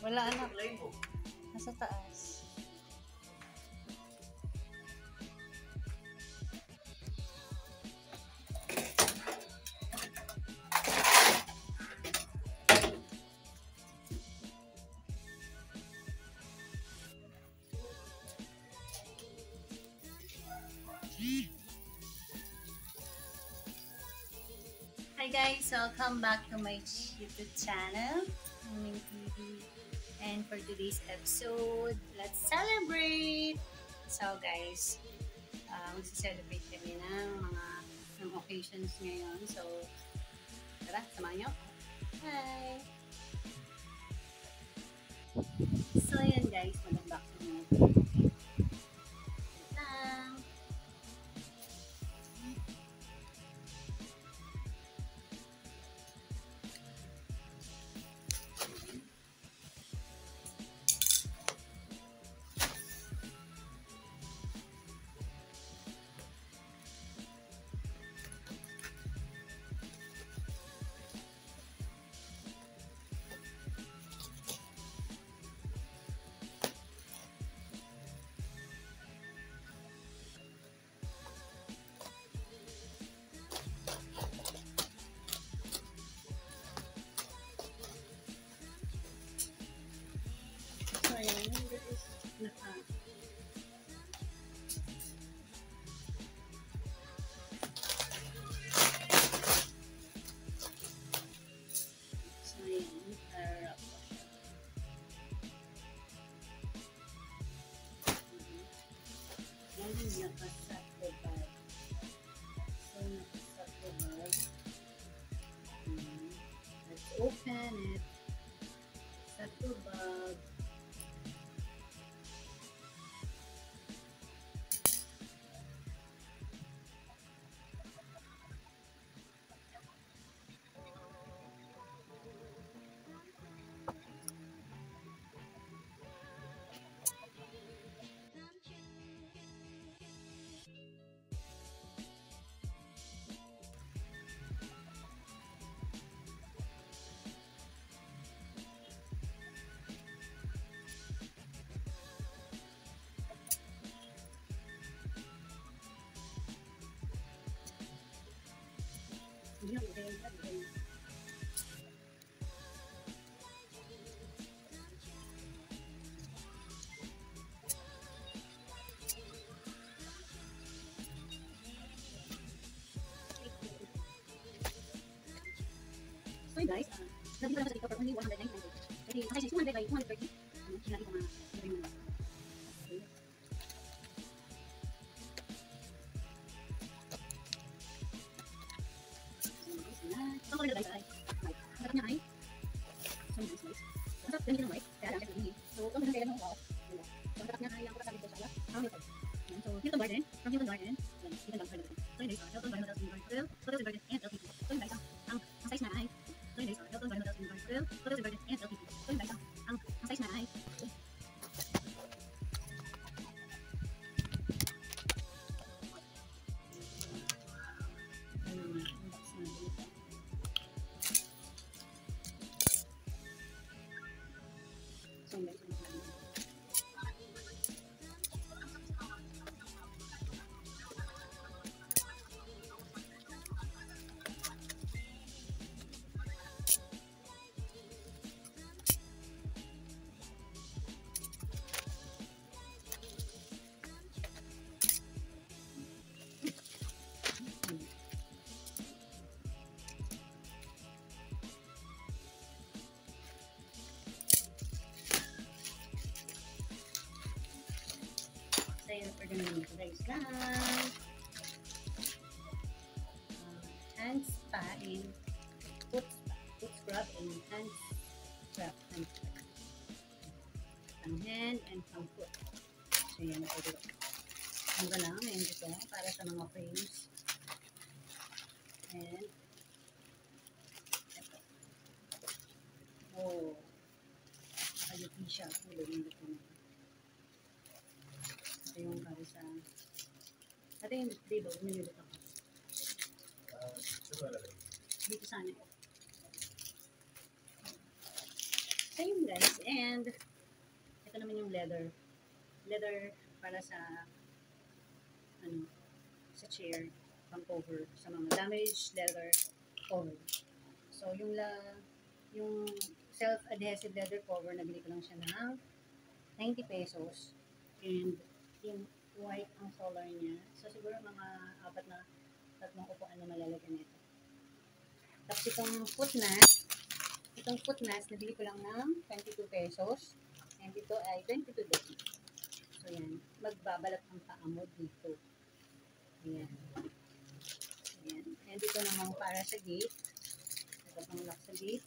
Wala anak. Nasa taas. Hi guys, welcome back to my YouTube channel, Ming TV. And for today's episode, let's celebrate! So guys, magsa-celebrate kami ng occasions ngayon. So, tara, samahan nyo. Hi! So yan guys, mag-unboxing natin. Wait lang. So yan, this is So yan, harap ko siya. Yan, nakasat ko bag. So, nakasat ko bag. Let's open it. Sat ko bag. Yan, yan. So guys, nandito lang sa dito for only 199. Kasi ang size is 200 by 230. Hinati ko mga gawin mo. Ito ko rin guys ay white. Ang sarap niya ay so nice guys. Ang sarap ganyan ng white. Kaya lang siya pinili. So ito ang kaya ng wow. So ang sarap niya ay ang pagkasabi ko sa ala. So Hilton Garden. From Hilton Garden. Yan, Hilton Garden. So guys, Hilton Garden Hotels in Garden. Hotels in Garden and LPP. So guys, ang size na ay so guys, Hilton Garden Hotels in Garden. Hotels in Garden and LPP. So guys, ang size na ay so guys, we're gonna make today's guys. Hand spa and foot scrub and hand scrub. Pang hand and pang foot. So yan ako dito. Ang galang ngayon dito para sa mga frames. And ito. Oh. Ayutin siya. Kulong dito na. Ito yung para sa ito yung table. Nililito ako. Dito sana. So Ayun guys, and ito naman yung leather para sa ano, sa chair, pang cover sa mga damaged leather cover. So yung self-adhesive leather cover, nabili ko lang siya ng 90 pesos. And yung white ang color niya. So siguro mga tatlong upuan na malalagyan nito. Tapos itong foot mask, nabili ko lang ng 22 pesos. And ito ay 22 din. So yan, magbabalat ang paa mo dito. Ayan. Ayan. And ito namang para sa gate. Ito pang lock sa gate.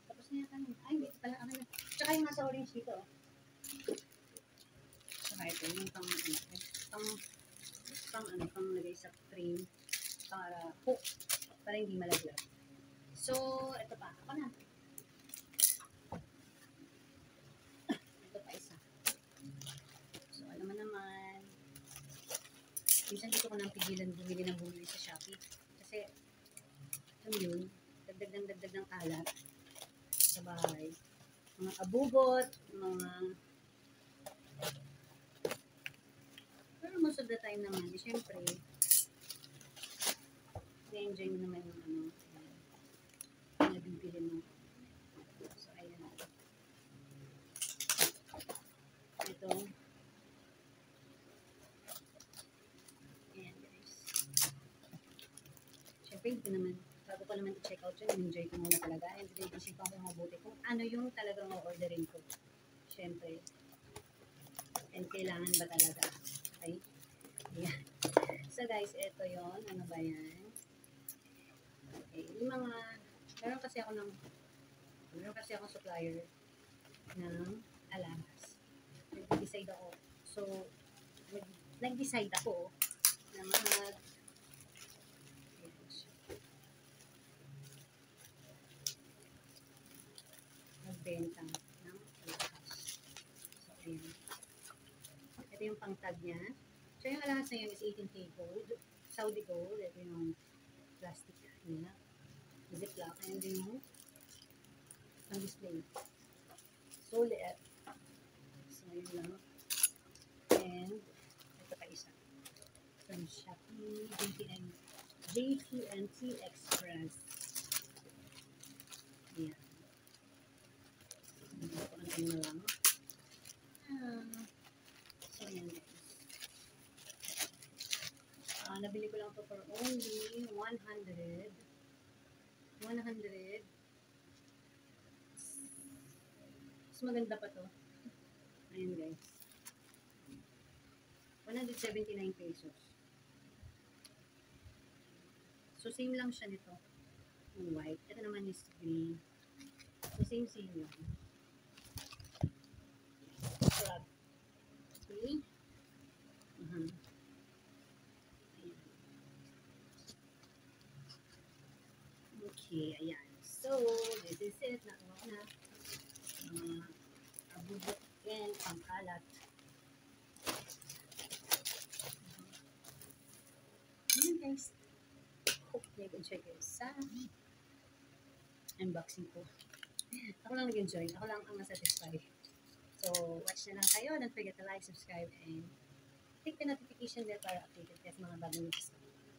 Tapos na yata naman. Ay, dito pala. Tsaka yung nasa orange dito. Tsaka ito, yung pang lagay sa frame para hook, para hindi malaglag. So, ito pa. Ako na. Ito pa isa. So, alam mo naman, minsan dito ko nang pigilan bumili sa Shopee. Kasi, alam yun, dagdag ng kalat sa bahay. Mga abubot, pero most of the time naman, siyempre, na-enjoy mo naman yung nabibili mo. So, ayan. Ito. Ayan, guys. Siyempre, bago ko naman i-check out yun, enjoy ko muna talaga. And pinag-isipan ko mabuti kung ano yung talagang orderin ko. Siyempre. And kailangan ba talaga? Okay? Ayan. So, guys, ito yon. Ano ba yan? Okay. Yung mga, meron kasi ako supplier ng alahas. Nag-decide ako. So, nag-decide ako na magbenta ng alahas. So, ayan. Ito yung pang-tag niya. So, yung alahas na yun is 18K gold. Saudi gold. Ito yung plastic niya. Ziplock. And yung pang-display. So, liit. So, yun lang. And, ito pa isa. From Shopee, JT&T Express. Ayan. Ito na lang. So, ayan guys. Nabili ko lang ito for only 100. Mas maganda pa to. Ayan guys. 179 pesos. So, same lang siya nito. Yung white. Ito naman is green. So, same yun. Club. Okay. Okay, ayan. So, this is it. Nakuha na. Abubot and pangkalat. Ayan guys. Hope nag-enjoy kayo sa unboxing ko. Ako lang nag-enjoy. Ako lang ang masatisfy. So, watch na lang kayo. Don't forget to like, subscribe, and click the notification bell para updated kayo sa mga bagong videos.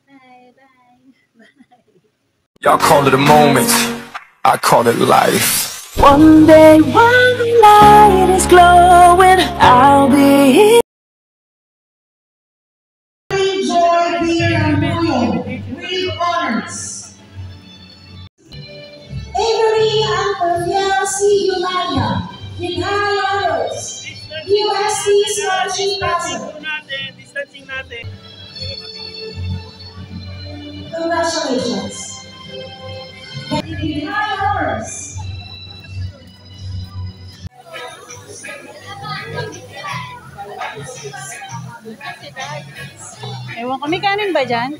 Bye! Bye! Bye! Y'all call it a moment, I call it life. One day when the light is glowing, I'll be here. With honors. Avery Antonio C. Eulalia, with high honors. USC Scholarship Council. Congratulations. With high honors. Ewan ko, may kanin ba dyan?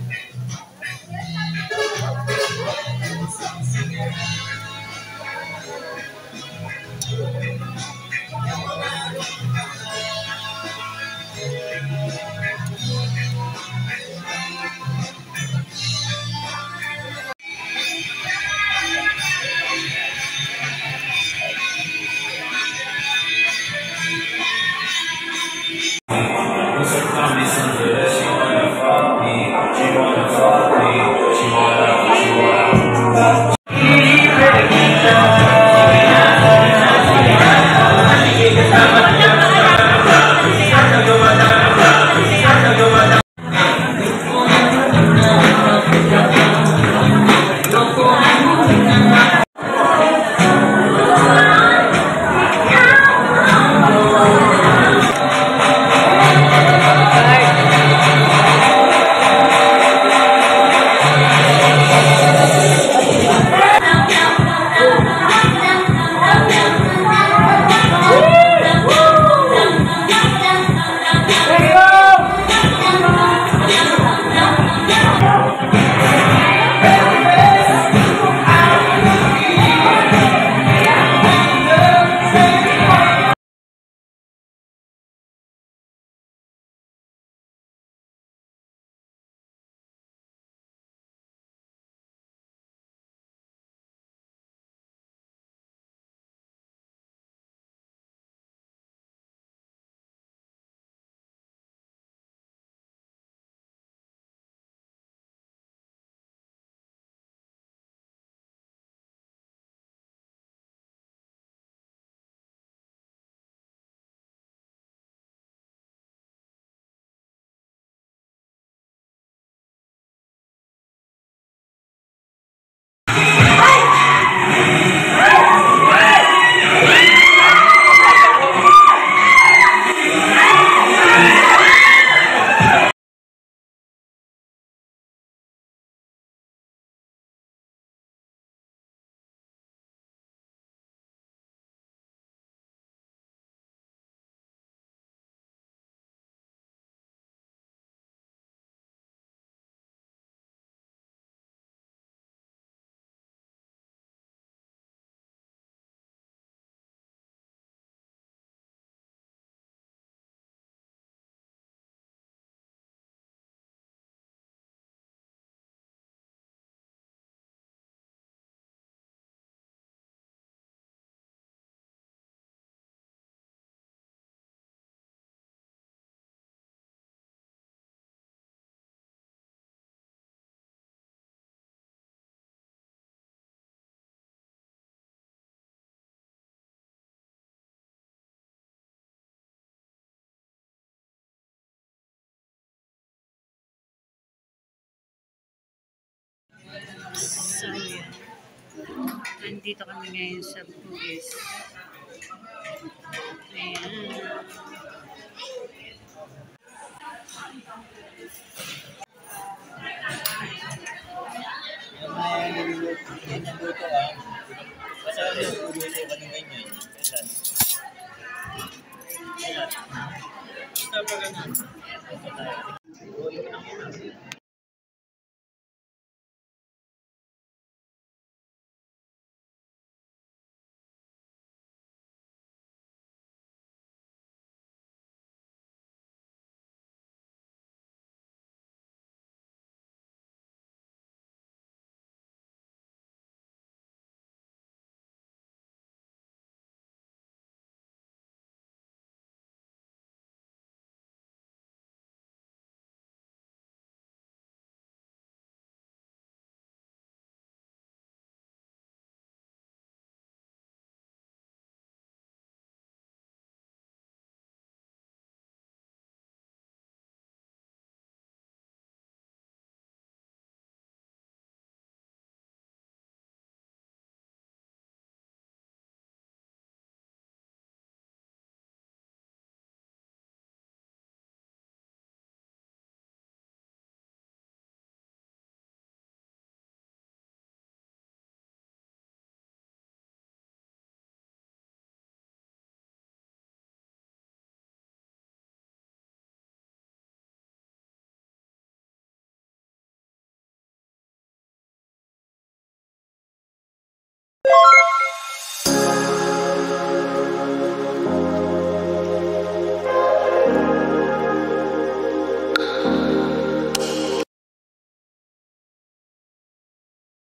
So, yan. Nandito kami ngayon sa Bugis. Ayan.